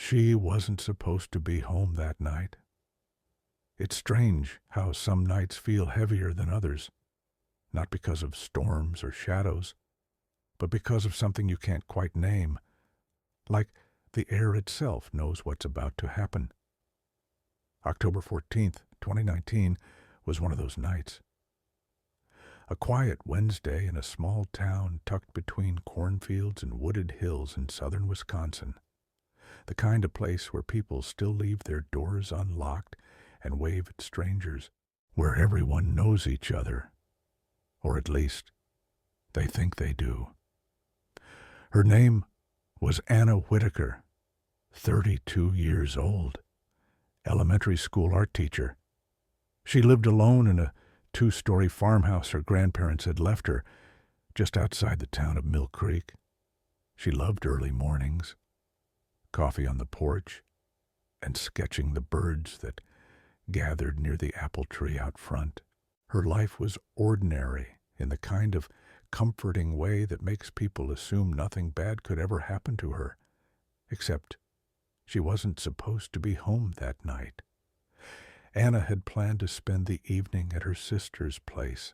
She wasn't supposed to be home that night. It's strange how some nights feel heavier than others, not because of storms or shadows, but because of something you can't quite name, like the air itself knows what's about to happen. October 14th, 2019, was one of those nights. A quiet Wednesday in a small town tucked between cornfields and wooded hills in southern Wisconsin. The kind of place where people still leave their doors unlocked and wave at strangers, where everyone knows each other, or at least they think they do. Her name was Anna Whitaker, 32 years old, elementary school art teacher. She lived alone in a 2-story farmhouse her grandparents had left her just outside the town of Mill Creek. She loved early mornings, coffee on the porch, and sketching the birds that gathered near the apple tree out front. Her life was ordinary in the kind of comforting way that makes people assume nothing bad could ever happen to her, except she wasn't supposed to be home that night. Anna had planned to spend the evening at her sister's place,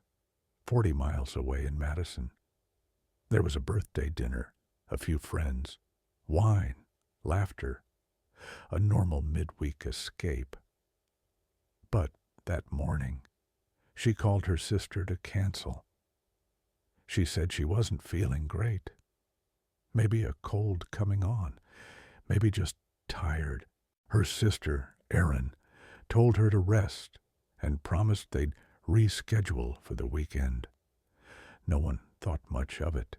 40 miles away in Madison. There was a birthday dinner, a few friends, wine, laughter, a normal midweek escape. But that morning, she called her sister to cancel. She said she wasn't feeling great. Maybe a cold coming on, maybe just tired. Her sister, Erin, told her to rest and promised they'd reschedule for the weekend. No one thought much of it.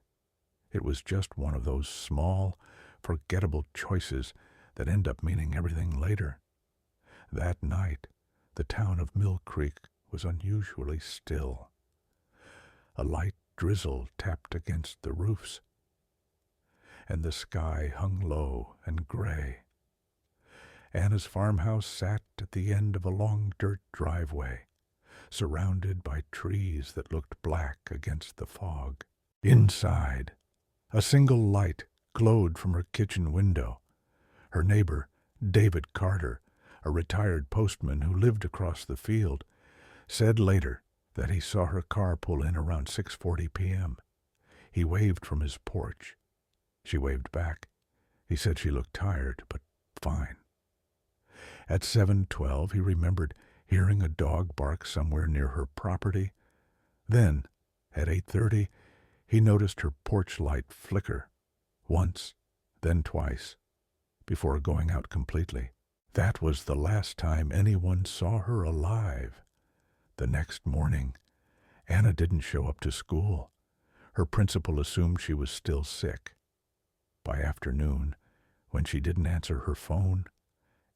It was just one of those small, forgettable choices that end up meaning everything later. That night, the town of Mill Creek was unusually still. A light drizzle tapped against the roofs, and the sky hung low and gray. Anna's farmhouse sat at the end of a long dirt driveway, surrounded by trees that looked black against the fog. Inside, a single light glowed from her kitchen window. Her neighbor, David Carter, a retired postman who lived across the field, said later that he saw her car pull in around 6:40 p.m. He waved from his porch. She waved back. He said she looked tired, but fine. At 7:12, he remembered hearing a dog bark somewhere near her property. Then, at 8:30, he noticed her porch light flicker, once, then twice, before going out completely. That was the last time anyone saw her alive. The next morning, Anna didn't show up to school. Her principal assumed she was still sick. By afternoon, when she didn't answer her phone,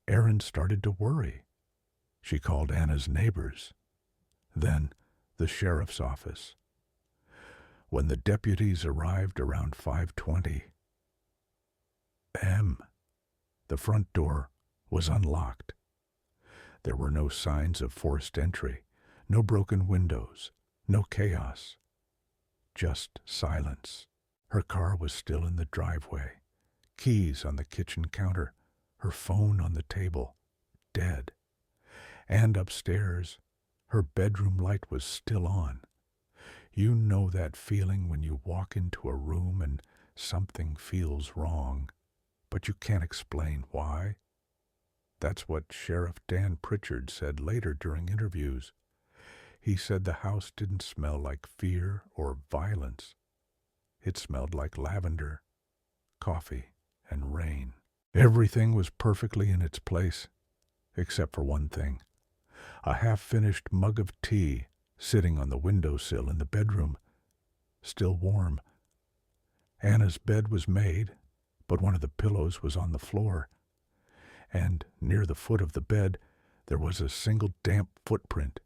Erin started to worry. She called Anna's neighbors, then the sheriff's office. When the deputies arrived around 5:20 a.m., the front door was unlocked. There were no signs of forced entry, no broken windows, no chaos, just silence. Her car was still in the driveway, keys on the kitchen counter, her phone on the table, dead. And upstairs, her bedroom light was still on. You know that feeling when you walk into a room and something feels wrong, but you can't explain why. That's what Sheriff Dan Pritchard said later during interviews. He said the house didn't smell like fear or violence. It smelled like lavender, coffee, and rain. Everything was perfectly in its place, except for one thing. A half-finished mug of tea sitting on the windowsill in the bedroom, still warm. Anna's bed was made, but one of the pillows was on the floor, and near the foot of the bed there was a single damp footprint,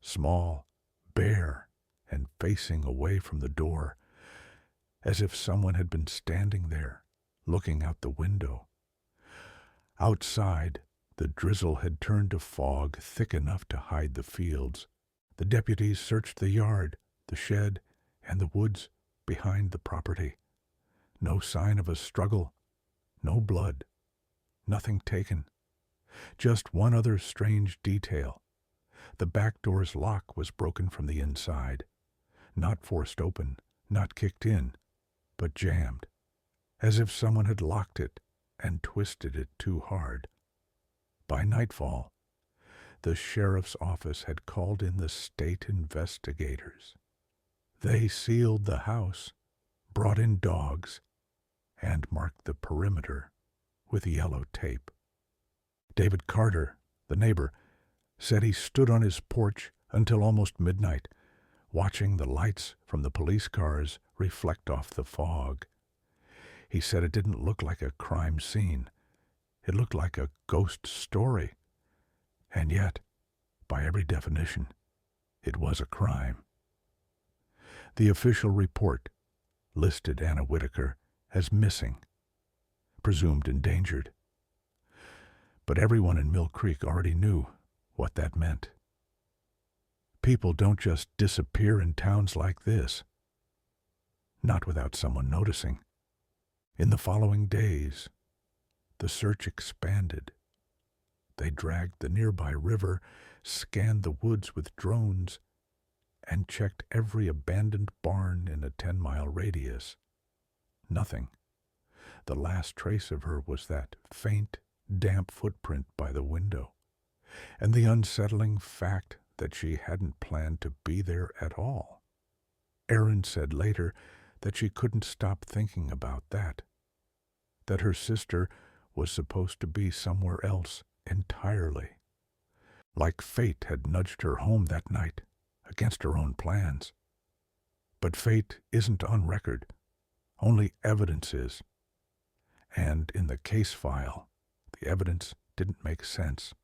small, bare, and facing away from the door, as if someone had been standing there, looking out the window. Outside, the drizzle had turned to fog thick enough to hide the fields. The deputies searched the yard, the shed, and the woods behind the property. No sign of a struggle, no blood, nothing taken. Just one other strange detail. The back door's lock was broken from the inside. Not forced open, not kicked in, but jammed, as if someone had locked it and twisted it too hard. By nightfall, the sheriff's office had called in the state investigators. They sealed the house, brought in dogs, and marked the perimeter with yellow tape. David Carter, the neighbor, said he stood on his porch until almost midnight, watching the lights from the police cars reflect off the fog. He said it didn't look like a crime scene. It looked like a ghost story. And yet, by every definition, it was a crime. The official report listed Anna Whitaker as missing, presumed endangered. But everyone in Mill Creek already knew what that meant. People don't just disappear in towns like this, not without someone noticing. In the following days, the search expanded. They dragged the nearby river, scanned the woods with drones, and checked every abandoned barn in a 10-mile radius. Nothing. The last trace of her was that faint, damp footprint by the window, and the unsettling fact that she hadn't planned to be there at all. Erin said later that she couldn't stop thinking about that her sister was supposed to be somewhere else entirely. Like fate had nudged her home that night, against her own plans. But fate isn't on record, only evidence is. And in the case file, the evidence didn't make sense.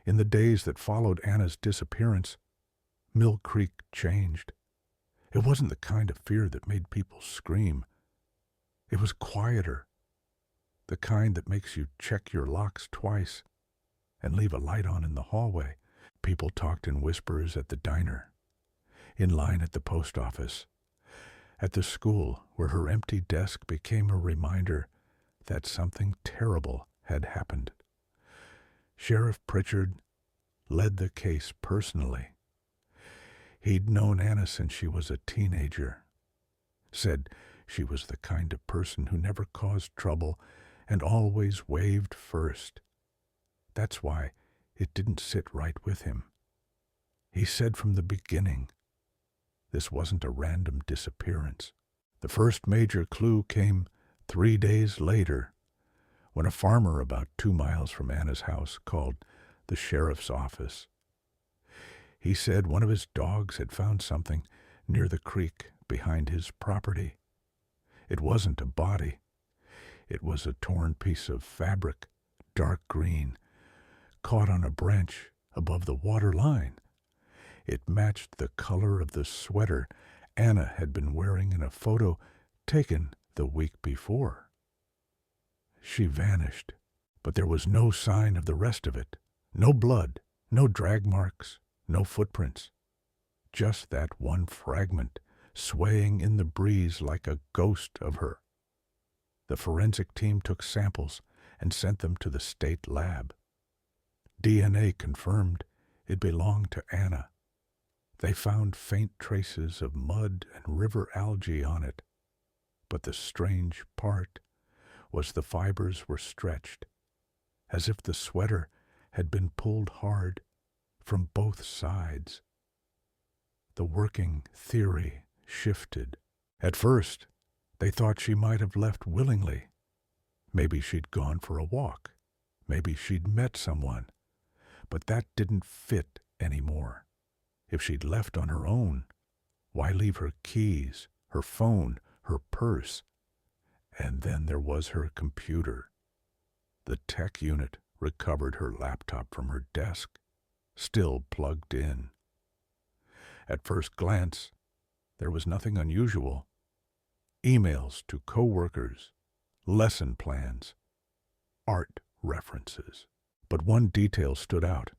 In the days that followed Anna's disappearance, Mill Creek changed. It wasn't the kind of fear that made people scream. It was quieter, the kind that makes you check your locks twice and leave a light on in the hallway. People talked in whispers at the diner, in line at the post office, at the school where her empty desk became a reminder that something terrible had happened. Sheriff Pritchard led the case personally. He'd known Anna since she was a teenager, said she was the kind of person who never caused trouble and always waved first. That's why it didn't sit right with him. He said from the beginning, this wasn't a random disappearance. The first major clue came 3 days later, when a farmer about 2 miles from Anna's house called the sheriff's office. He said one of his dogs had found something near the creek behind his property. It wasn't a body. It was a torn piece of fabric, dark green, caught on a branch above the water line. It matched the color of the sweater Anna had been wearing in a photo taken the week before. She vanished, but there was no sign of the rest of it. No blood, no drag marks, no footprints. Just that one fragment, swaying in the breeze like a ghost of her. The forensic team took samples and sent them to the state lab. DNA confirmed it belonged to Anna. They found faint traces of mud and river algae on it, but the strange part was the fibers were stretched, as if the sweater had been pulled hard from both sides. The working theory shifted. At first, they thought she might have left willingly. Maybe she'd gone for a walk. Maybe she'd met someone. But that didn't fit anymore. If she'd left on her own, why leave her keys, her phone, her purse? And then there was her computer. The tech unit recovered her laptop from her desk, still plugged in. At first glance, there was nothing unusual. Emails to co-workers, lesson plans, art references. But one detail stood out.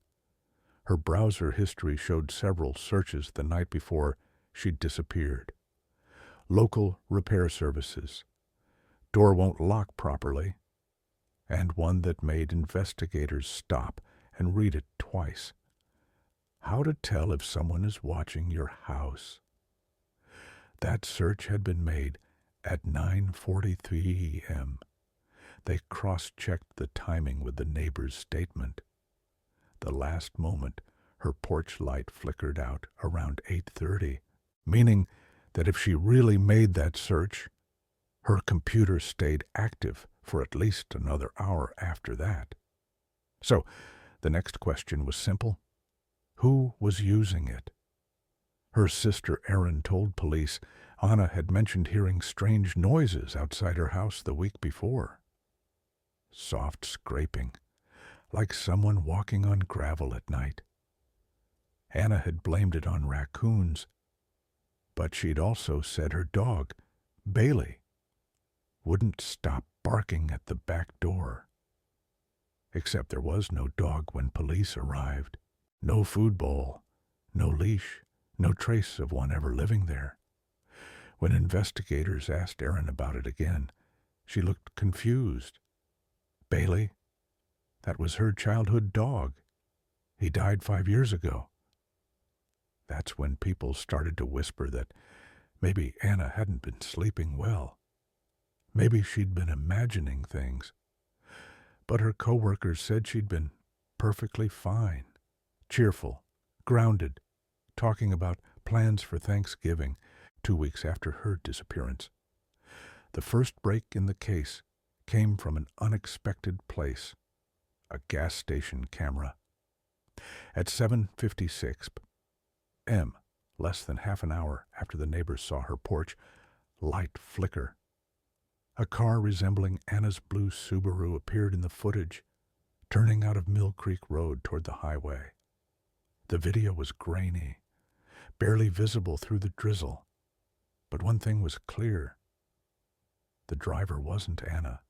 Her browser history showed several searches the night before she'd disappeared. Local repair services. Door won't lock properly. and one that made investigators stop and read it twice. How to tell if someone is watching your house. That search had been made at 9:43 a.m. They cross-checked the timing with the neighbor's statement. The last moment her porch light flickered out around 8:30, meaning that if she really made that search, her computer stayed active for at least another hour after that. So, the next question was simple. Who was using it? Her sister Erin told police Anna had mentioned hearing strange noises outside her house the week before. Soft scraping, like someone walking on gravel at night. Anna had blamed it on raccoons, but she'd also said her dog, Bailey, wouldn't stop barking at the back door. Except there was no dog when police arrived. No food bowl, no leash, no trace of one ever living there. When investigators asked Erin about it again, she looked confused. Bailey? That was her childhood dog. He died 5 years ago. That's when people started to whisper that maybe Anna hadn't been sleeping well. Maybe she'd been imagining things. But her coworkers said she'd been perfectly fine, cheerful, grounded, talking about plans for Thanksgiving 2 weeks after her disappearance. The first break in the case came from an unexpected place, a gas station camera. At 7:56 m, less than half an hour after the neighbors saw her porch light flicker, a car resembling Anna's blue Subaru appeared in the footage, turning out of Mill Creek Road toward the highway. The video was grainy, barely visible through the drizzle, but one thing was clear. The driver wasn't Anna.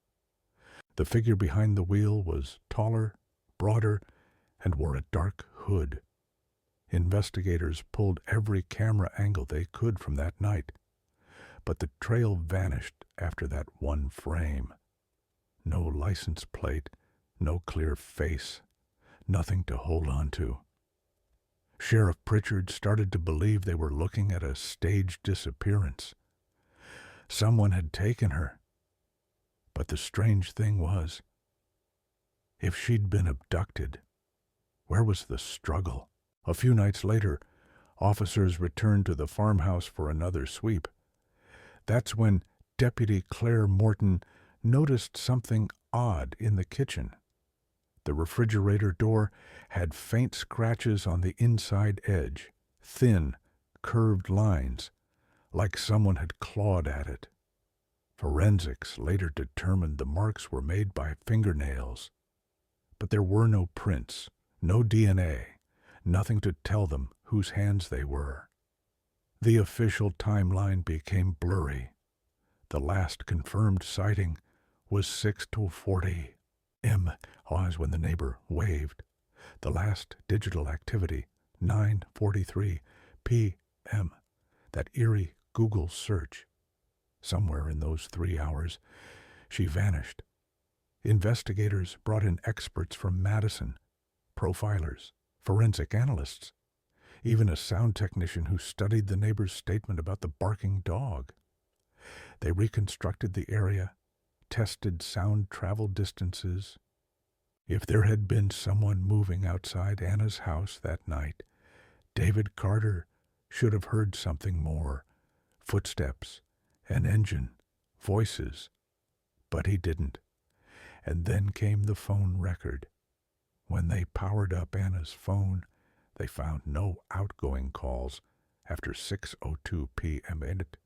The figure behind the wheel was taller, broader, and wore a dark hood. Investigators pulled every camera angle they could from that night, but the trail vanished after that one frame. No license plate, no clear face, nothing to hold on to. Sheriff Pritchard started to believe they were looking at a staged disappearance. Someone had taken her. But the strange thing was, if she'd been abducted, where was the struggle? A few nights later, officers returned to the farmhouse for another sweep. That's when Deputy Claire Morton noticed something odd in the kitchen. The refrigerator door had faint scratches on the inside edge, thin, curved lines, like someone had clawed at it. Forensics later determined the marks were made by fingernails. But there were no prints, no DNA, nothing to tell them whose hands they were. The official timeline became blurry. The last confirmed sighting was 6:40 m, was when the neighbor waved. The last digital activity, 9:43 p.m., that eerie Google search. Somewhere in those 3 hours, she vanished. Investigators brought in experts from Madison, profilers, forensic analysts, even a sound technician who studied the neighbor's statement about the barking dog. They reconstructed the area, tested sound travel distances. If there had been someone moving outside Anna's house that night, David Carter should have heard something more, footsteps, an engine, voices, but he didn't. And then came the phone record. When they powered up Anna's phone, they found no outgoing calls after 6:02 p.m. in it,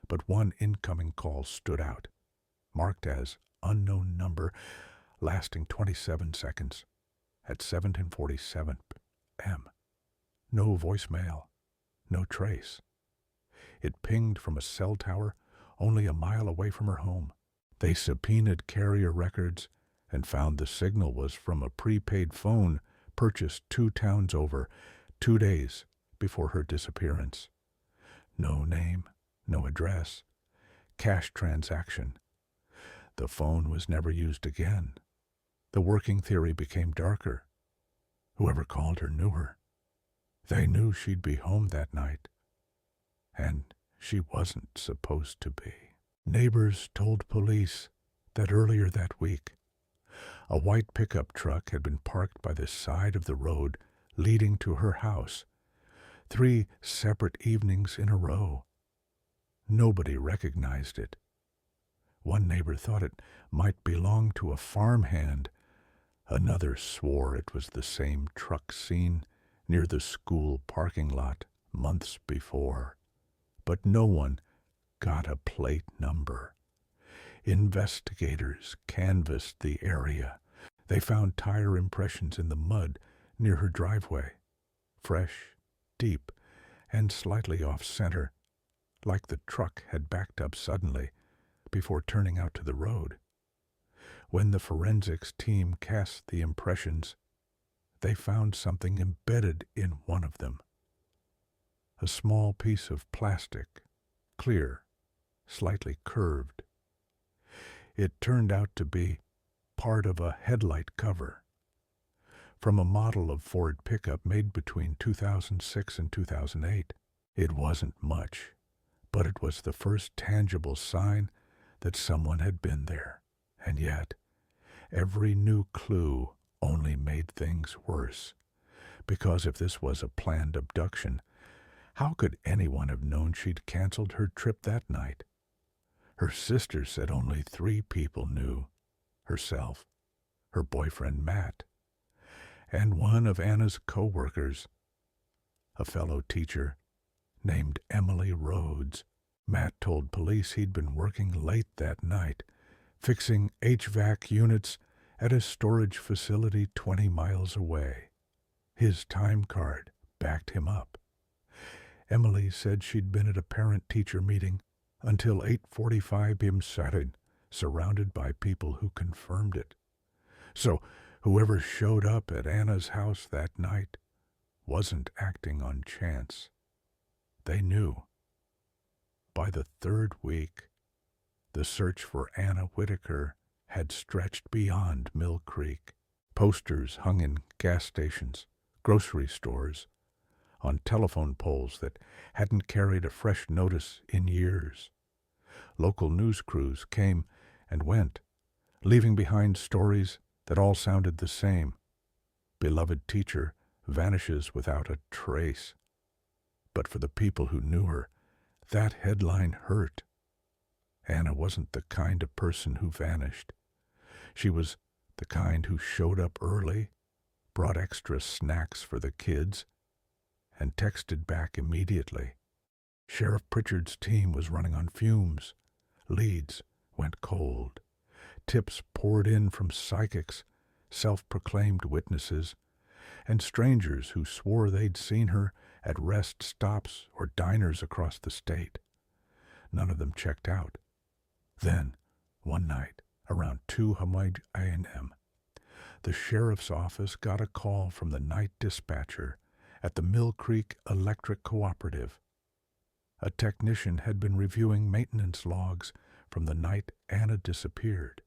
but one incoming call stood out, marked as unknown number, lasting 27 seconds at 7:47 m. No voicemail, no trace. It pinged from a cell tower only a mile away from her home. They subpoenaed carrier records and found the signal was from a prepaid phone purchased 2 towns over 2 days before her disappearance. No name, no address, cash transaction. The phone was never used again, The working theory became darker. Whoever called her knew her. They knew she'd be home that night, and she wasn't supposed to be. Neighbors told police that earlier that week, a white pickup truck had been parked by the side of the road leading to her house, 3 separate evenings in a row. Nobody recognized it. One neighbor thought it might belong to a farmhand. Another swore it was the same truck seen near the school parking lot months before. But no one got a plate number. Investigators canvassed the area. They found tire impressions in the mud near her driveway, fresh, deep, and slightly off-center, like the truck had backed up suddenly before turning out to the road. When the forensics team cast the impressions, they found something embedded in one of them. A small piece of plastic, clear, slightly curved. It turned out to be part of a headlight cover from a model of Ford pickup made between 2006 and 2008. It wasn't much, but it was the first tangible sign that someone had been there. And yet, every new clue only made things worse. Because if this was a planned abduction, how could anyone have known she'd canceled her trip that night? Her sister said only 3 people knew: herself, her boyfriend Matt, and one of Anna's co-workers, a fellow teacher named Emily Rhodes. Matt told police he'd been working late that night, fixing HVAC units at a storage facility 20 miles away. His time card backed him up. Emily said she'd been at a parent-teacher meeting until 8:45 p.m. surrounded by people who confirmed it. So whoever showed up at Anna's house that night wasn't acting on chance. They knew. By the 3rd week, the search for Anna Whitaker had stretched beyond Mill Creek. Posters hung in gas stations, grocery stores, on telephone poles that hadn't carried a fresh notice in years. Local news crews came and went, leaving behind stories that all sounded the same. Beloved teacher vanishes without a trace. But for the people who knew her, that headline hurt. Anna wasn't the kind of person who vanished. She was the kind who showed up early, brought extra snacks for the kids, and texted back immediately. Sheriff Pritchard's team was running on fumes. Leads went cold. Tips poured in from psychics, self-proclaimed witnesses, and strangers who swore they'd seen her at rest stops or diners across the state. None of them checked out. Then, one night, around 2 a.m., the sheriff's office got a call from the night dispatcher at the Mill Creek Electric Cooperative. A technician had been reviewing maintenance logs from the night Anna disappeared.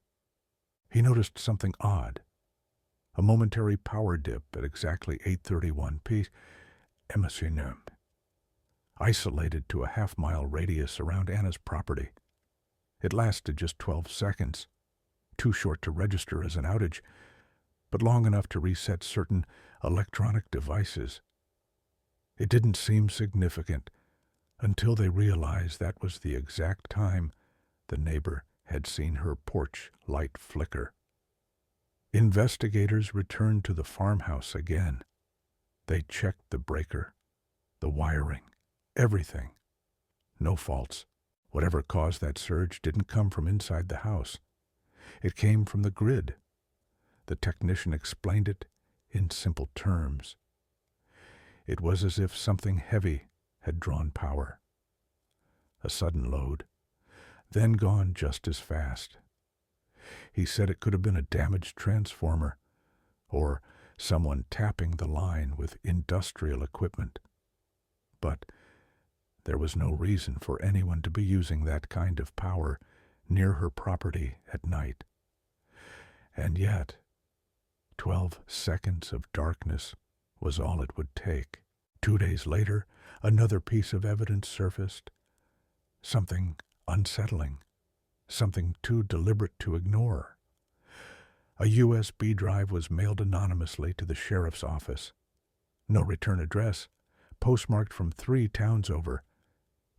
He noticed something odd. A momentary power dip at exactly 8:31 p.m., isolated to a half-mile radius around Anna's property. It lasted just 12 seconds, too short to register as an outage, but long enough to reset certain electronic devices. It didn't seem significant until they realized that was the exact time the neighbor had seen her porch light flicker. Investigators returned to the farmhouse again. They checked the breaker, the wiring, everything. No faults. Whatever caused that surge didn't come from inside the house. It came from the grid. The technician explained it in simple terms. It was as if something heavy had drawn power. A sudden load, then gone just as fast. He said it could have been a damaged transformer, or someone tapping the line with industrial equipment. But there was no reason for anyone to be using that kind of power near her property at night. And yet, 12 seconds of darkness was all it would take. 2 days later, another piece of evidence surfaced. Something unsettling. Something too deliberate to ignore. A USB drive was mailed anonymously to the sheriff's office. No return address, postmarked from 3 towns over.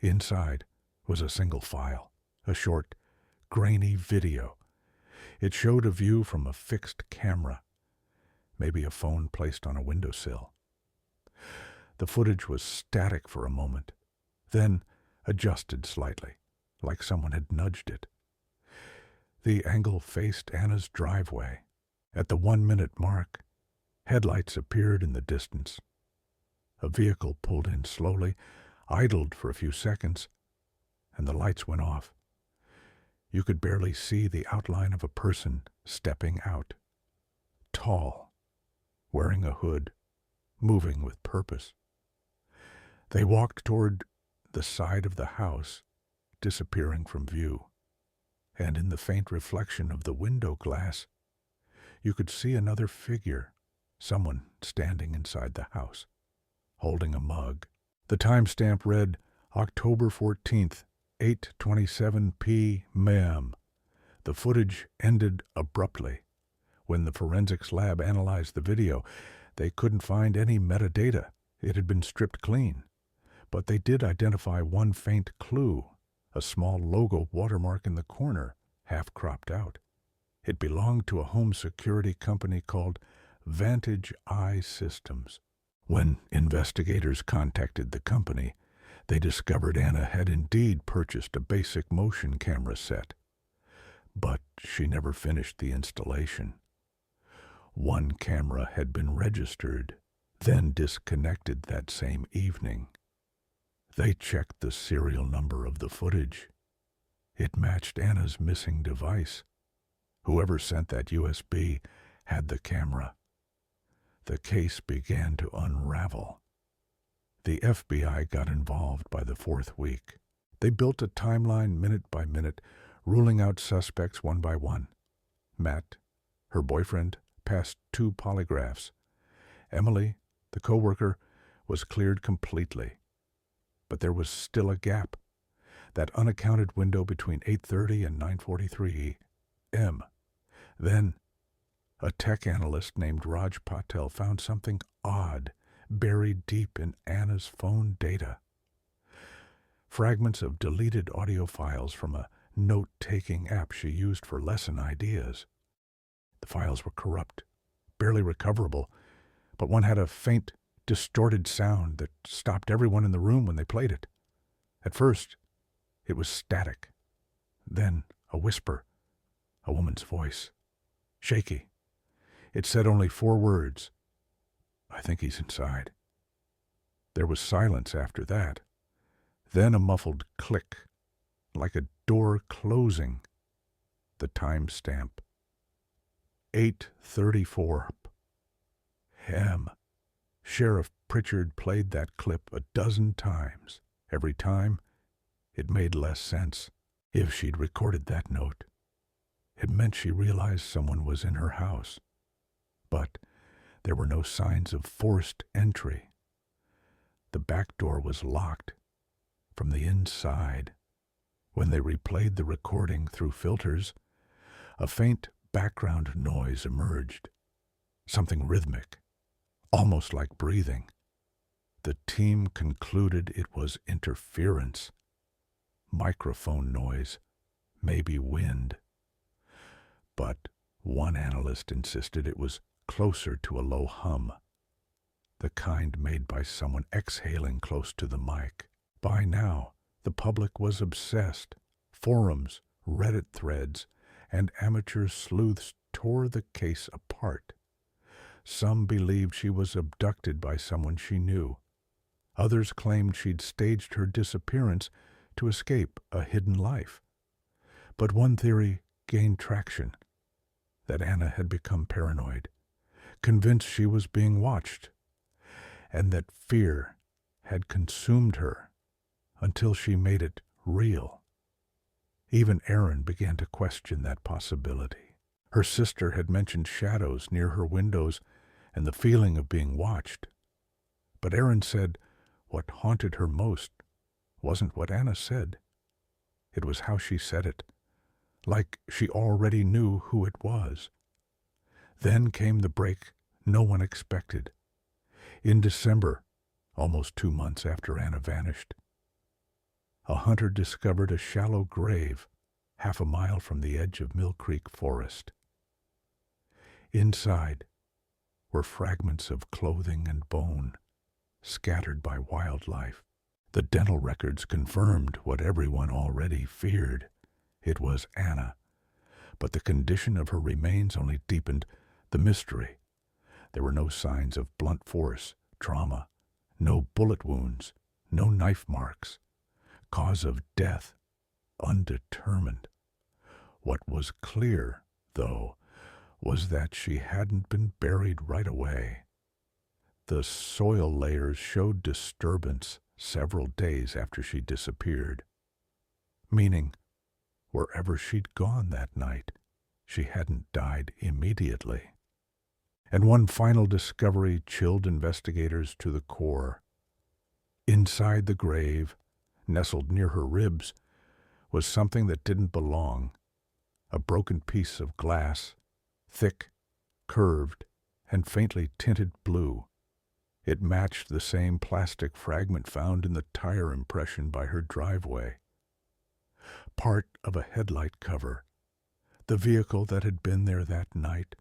Inside was a single file, a short, grainy video. It showed a view from a fixed camera, maybe a phone placed on a windowsill. The footage was static for a moment, then adjusted slightly, like someone had nudged it. The angle faced Anna's driveway. At the 1-minute mark, headlights appeared in the distance. A vehicle pulled in slowly, idled for a few seconds, and the lights went off. You could barely see the outline of a person stepping out. Tall, wearing a hood, moving with purpose. They walked toward the side of the house, disappearing from view. And in the faint reflection of the window glass, you could see another figure, someone standing inside the house, holding a mug. The timestamp read October 14th, 8:27 p.m. The footage ended abruptly. When the forensics lab analyzed the video, they couldn't find any metadata. It had been stripped clean. But they did identify one faint clue, a small logo watermark in the corner, half cropped out. It belonged to a home security company called Vantage Eye Systems. When investigators contacted the company, they discovered Anna had indeed purchased a basic motion camera set. But she never finished the installation. One camera had been registered, then disconnected that same evening. They checked the serial number of the footage. It matched Anna's missing device. Whoever sent that USB had the camera. The case began to unravel. The FBI got involved by the 4th week. They built a timeline minute by minute, ruling out suspects one by one. Matt, her boyfriend, passed 2 polygraphs. Emily, the co-worker, was cleared completely. But there was still a gap, that unaccounted window between 8:30 and 9:43 m. Then, a tech analyst named Raj Patel found something odd buried deep in Anna's phone data. Fragments of deleted audio files from a note-taking app she used for lesson ideas. The files were corrupt, barely recoverable, but one had a faint, distorted sound that stopped everyone in the room when they played it. At first, it was static. Then a whisper, a woman's voice, shaky. It said only 4 words. I think he's inside. There was silence after that. Then a muffled click, like a door closing. The timestamp. 8:34 p.m. Sheriff Pritchard played that clip a dozen times. Every time, it made less sense. If she'd recorded that note, it meant she realized someone was in her house. But there were no signs of forced entry. The back door was locked from the inside. When they replayed the recording through filters, a faint background noise emerged. Something rhythmic, almost like breathing. The team concluded it was interference. Microphone noise, maybe wind. But one analyst insisted it was closer to a low hum, the kind made by someone exhaling close to the mic. By now, the public was obsessed. Forums, Reddit threads, and amateur sleuths tore the case apart. Some believed she was abducted by someone she knew. Others claimed she'd staged her disappearance to escape a hidden life. But one theory gained traction, that Anna had become paranoid, convinced she was being watched, and that fear had consumed her until she made it real. Even Aaron began to question that possibility. Her sister had mentioned shadows near her windows and the feeling of being watched. But Erin said what haunted her most wasn't what Anna said. It was how she said it, like she already knew who it was. Then came the break no one expected. In December, almost 2 months after Anna vanished, a hunter discovered a shallow grave 1/2 mile from the edge of Mill Creek Forest. Inside were fragments of clothing and bone, scattered by wildlife. The dental records confirmed what everyone already feared. It was Anna, but the condition of her remains only deepened the mystery. There were no signs of blunt force, trauma, no bullet wounds, no knife marks. Cause of death, undetermined. What was clear, though, was that she hadn't been buried right away. The soil layers showed disturbance several days after she disappeared, meaning wherever she'd gone that night, she hadn't died immediately. And one final discovery chilled investigators to the core. Inside the grave, nestled near her ribs, was something that didn't belong. A broken piece of glass, thick, curved, and faintly tinted blue. It matched the same plastic fragment found in the tire impression by her driveway. Part of a headlight cover. The vehicle that had been there that night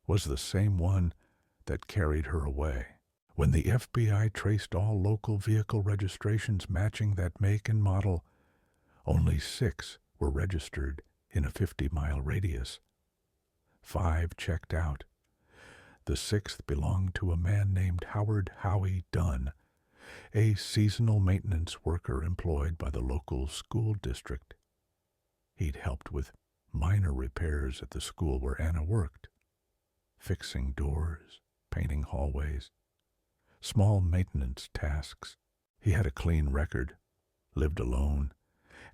was the same one that carried her away. When the FBI traced all local vehicle registrations matching that make and model, only 6 were registered in a 50-mile radius. 5 checked out. The 6th belonged to a man named Howard Howie Dunn, a seasonal maintenance worker employed by the local school district. He'd helped with minor repairs at the school where Anna worked, fixing doors, painting hallways, small maintenance tasks. He had a clean record, lived alone,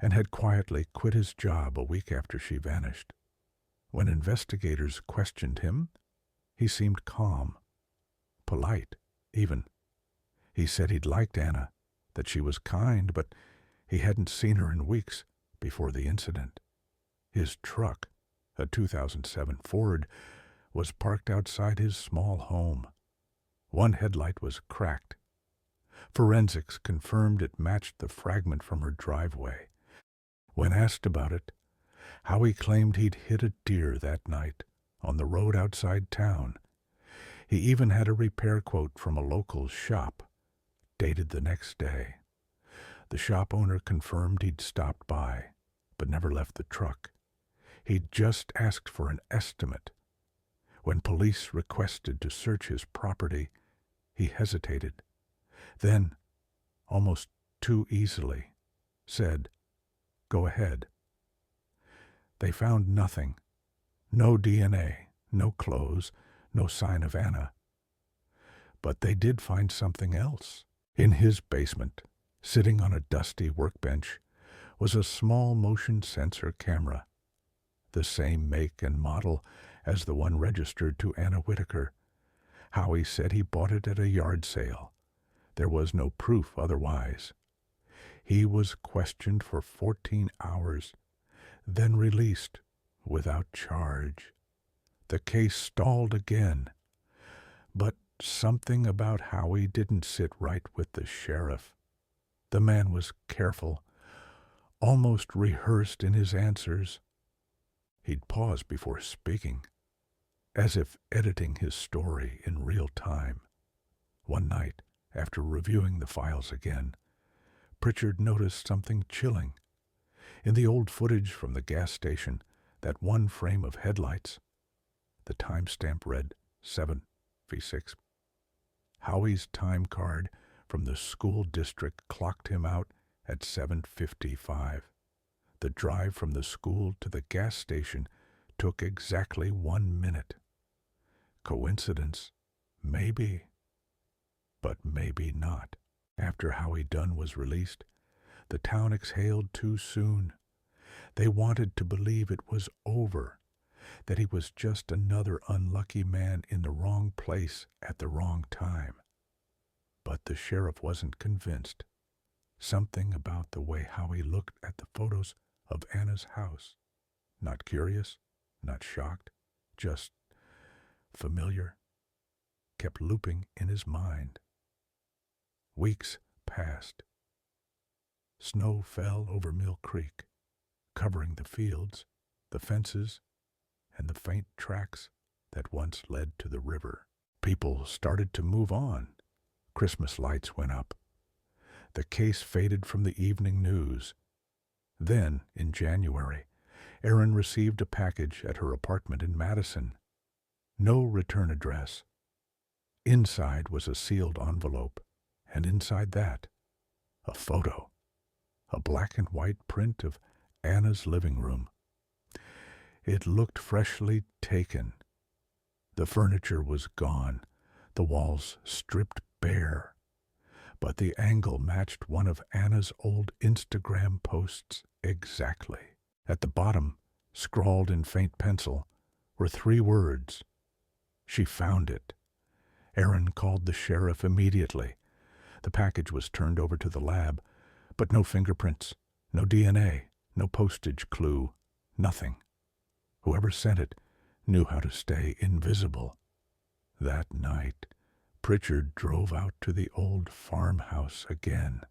and had quietly quit his job a week after she vanished. When investigators questioned him, he seemed calm, polite, even. He said he'd liked Anna, that she was kind, but he hadn't seen her in weeks before the incident. His truck, a 2007 Ford, was parked outside his small home. One headlight was cracked. Forensics confirmed it matched the fragment from her driveway. When asked about it, Howie claimed he'd hit a deer that night on the road outside town. He even had a repair quote from a local shop, dated the next day. The shop owner confirmed he'd stopped by, but never left the truck. He'd just asked for an estimate. When police requested to search his property, he hesitated. Then, almost too easily, said, "Go ahead." They found nothing. No DNA, no clothes, no sign of Anna. But they did find something else. In his basement, sitting on a dusty workbench, was a small motion sensor camera, the same make and model as the one registered to Anna Whitaker. Howie said he bought it at a yard sale. There was no proof otherwise. He was questioned for 14 hours, then released without charge. The case stalled again, but something about Howie didn't sit right with the sheriff. The man was careful, almost rehearsed in his answers. He'd pause before speaking, as if editing his story in real time. One night, after reviewing the files again, Pritchard noticed something chilling. In the old footage from the gas station, that one frame of headlights, the timestamp read 7:56. Howie's time card from the school district clocked him out at 7:55. The drive from the school to the gas station took exactly 1 minute. Coincidence? Maybe. But maybe not. After Howie Dunn was released, the town exhaled too soon. They wanted to believe it was over. that he was just another unlucky man in the wrong place at the wrong time. But the sheriff wasn't convinced. Something about the way Howie looked at the photos of Anna's house, not curious, not shocked, just familiar, kept looping in his mind. Weeks passed. Snow fell over Mill Creek, covering the fields, the fences, and the faint tracks that once led to the river. People started to move on. Christmas lights went up. The case faded from the evening news. Then, in January, Erin received a package at her apartment in Madison. No return address. Inside was a sealed envelope, and inside that, a photo. A black and white print of Anna's living room. It looked freshly taken. The furniture was gone, the walls stripped bare, but the angle matched one of Anna's old Instagram posts exactly. At the bottom, scrawled in faint pencil, were 3 words. She found it. Erin called the sheriff immediately. The package was turned over to the lab, but no fingerprints, no DNA, no postage clue, nothing. Whoever sent it knew how to stay invisible. That night, Pritchard drove out to the old farmhouse again.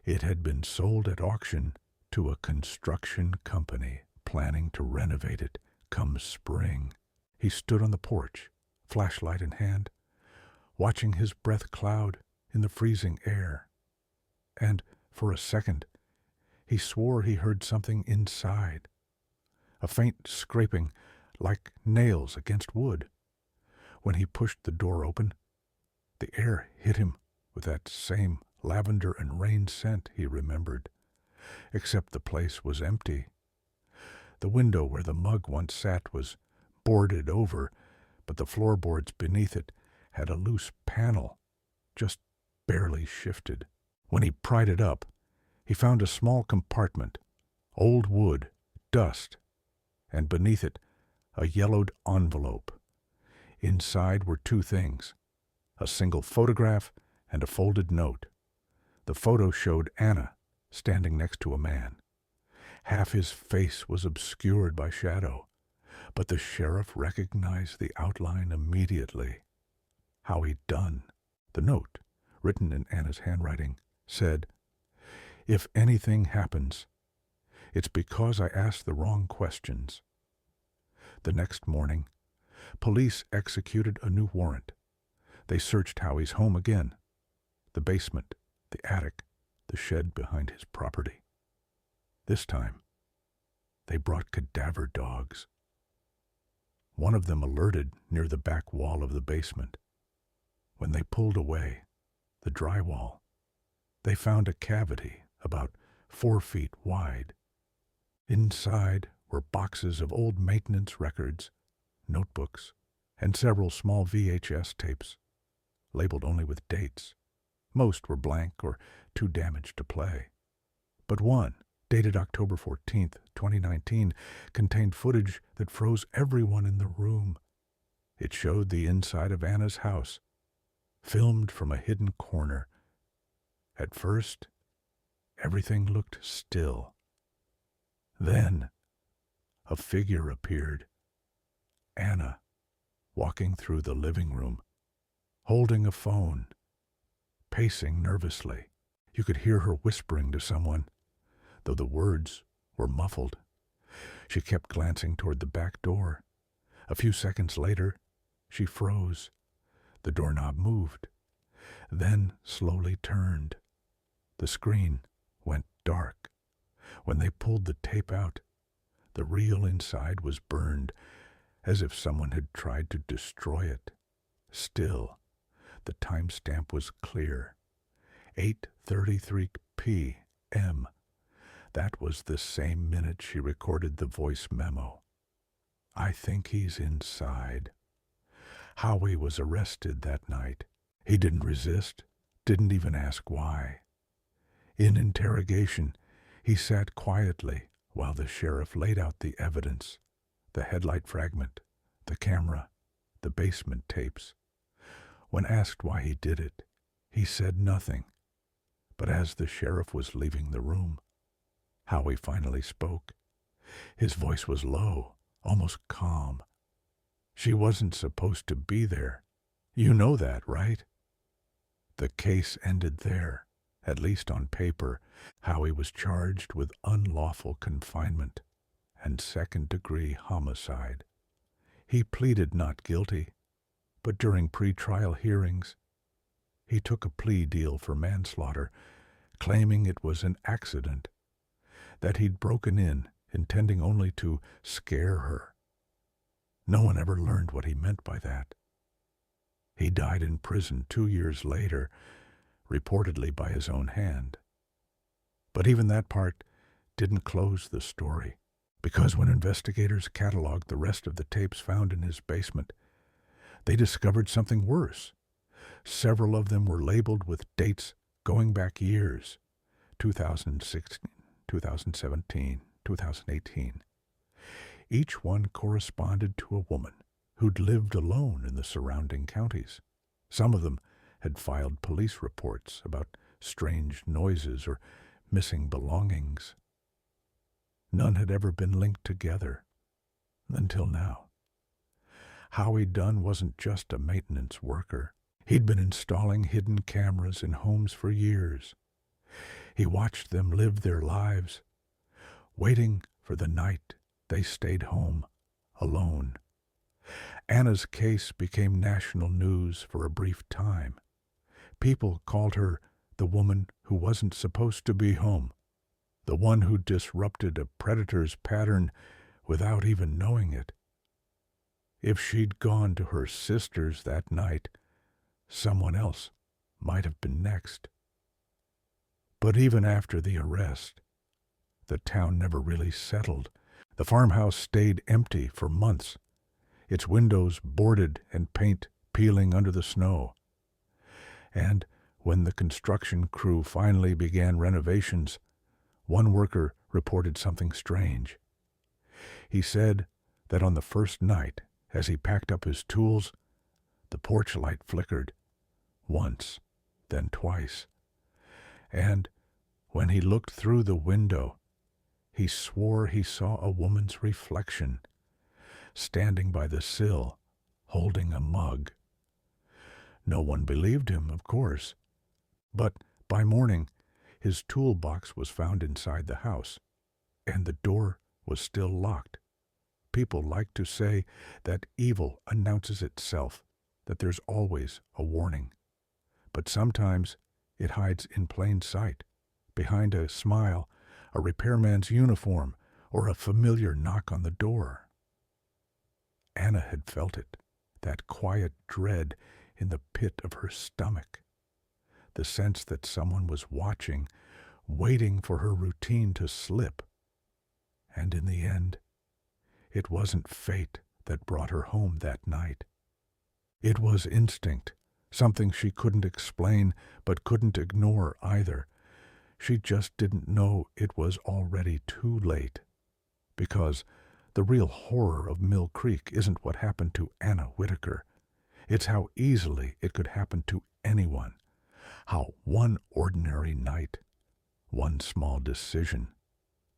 It had been sold at auction to a construction company planning to renovate it come spring. He stood on the porch, flashlight in hand, watching his breath cloud in the freezing air. And, for a second, he swore he heard something inside. A faint scraping, like nails against wood. When he pushed the door open, the air hit him with that same lavender and rain scent he remembered, except the place was empty. The window where the mug once sat was boarded over, but the floorboards beneath it had a loose panel, just barely shifted. When he pried it up, he found a small compartment, old wood, dust, and beneath it a yellowed envelope. Inside were 2 things, a single photograph and a folded note. The photo showed Anna standing next to a man. Half his face was obscured by shadow, but the sheriff recognized the outline immediately. Howie Dunn. The note, written in Anna's handwriting, said, "If anything happens, it's because I asked the wrong questions." The next morning, police executed a new warrant. They searched Howie's home again, the basement, the attic, the shed behind his property. This time, they brought cadaver dogs. One of them alerted near the back wall of the basement. When they pulled away, the drywall, they found a cavity about 4 feet wide. Inside were boxes of old maintenance records, notebooks, and several small VHS tapes, labeled only with dates. Most were blank or too damaged to play. But one, dated October 14th, 2019, contained footage that froze everyone in the room. It showed the inside of Anna's house, filmed from a hidden corner. At first, everything looked still. Then, a figure appeared. Anna, walking through the living room, holding a phone, pacing nervously. You could hear her whispering to someone, though the words were muffled. She kept glancing toward the back door. A few seconds later, she froze. The doorknob moved, then slowly turned. The screen went dark. When they pulled the tape out, the reel inside was burned, as if someone had tried to destroy it. Still, the timestamp was clear. 8:33 p.m. That was the same minute she recorded the voice memo. "I think he's inside." Howie was arrested that night. He didn't resist, didn't even ask why. In interrogation, he sat quietly while the sheriff laid out the evidence. the headlight fragment, the camera, the basement tapes. When asked why he did it, he said nothing. But as the sheriff was leaving the room, Howie finally spoke. His voice was low, almost calm. "She wasn't supposed to be there. You know that, right?" The case ended there, at least on paper. Howie was charged with unlawful confinement and second-degree homicide. He pleaded not guilty, but during pre-trial hearings, he took a plea deal for manslaughter, claiming it was an accident, that he'd broken in, intending only to scare her. No one ever learned what he meant by that. He died in prison 2 years later, reportedly by his own hand. But even that part didn't close the story, because when investigators cataloged the rest of the tapes found in his basement, they discovered something worse. Several of them were labeled with dates going back years, 2016, 2017, 2018. Each one corresponded to a woman who'd lived alone in the surrounding counties. Some of them had filed police reports about strange noises or missing belongings. None had ever been linked together, until now. Howie Dunn wasn't just a maintenance worker. He'd been installing hidden cameras in homes for years. He watched them live their lives, waiting for the night they stayed home, alone. Anna's case became national news for a brief time. People called her the woman who wasn't supposed to be home, the one who disrupted a predator's pattern without even knowing it. If she'd gone to her sister's that night, someone else might have been next. But even after the arrest, the town never really settled. The farmhouse stayed empty for months, its windows boarded and paint peeling under the snow. And when the construction crew finally began renovations, one worker reported something strange. He said that on the first night, as he packed up his tools, the porch light flickered, once, then twice. And when he looked through the window, he swore he saw a woman's reflection, standing by the sill, holding a mug. No one believed him, of course, but by morning his toolbox was found inside the house, and the door was still locked. People like to say that evil announces itself, that there's always a warning. But sometimes it hides in plain sight, behind a smile, a repairman's uniform, or a familiar knock on the door. Anna had felt it, that quiet dread in the pit of her stomach, the sense that someone was watching, waiting for her routine to slip. And in the end, it wasn't fate that brought her home that night. It was instinct, something she couldn't explain but couldn't ignore either. She just didn't know it was already too late. Because the real horror of Mill Creek isn't what happened to Anna Whitaker. It's how easily it could happen to anyone. How one ordinary night, one small decision,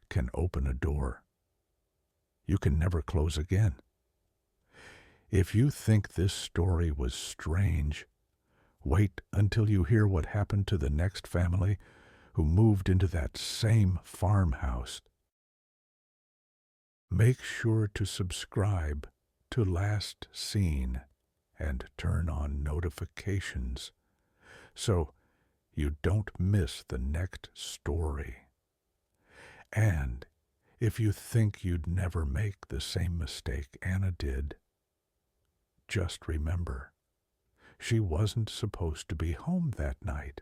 can open a door you can never close again. If you think this story was strange, wait until you hear what happened to the next family who moved into that same farmhouse. Make sure to subscribe to Last Seen and turn on notifications so you don't miss the next story. And if you think you'd never make the same mistake Anna did, just remember, she wasn't supposed to be home that night.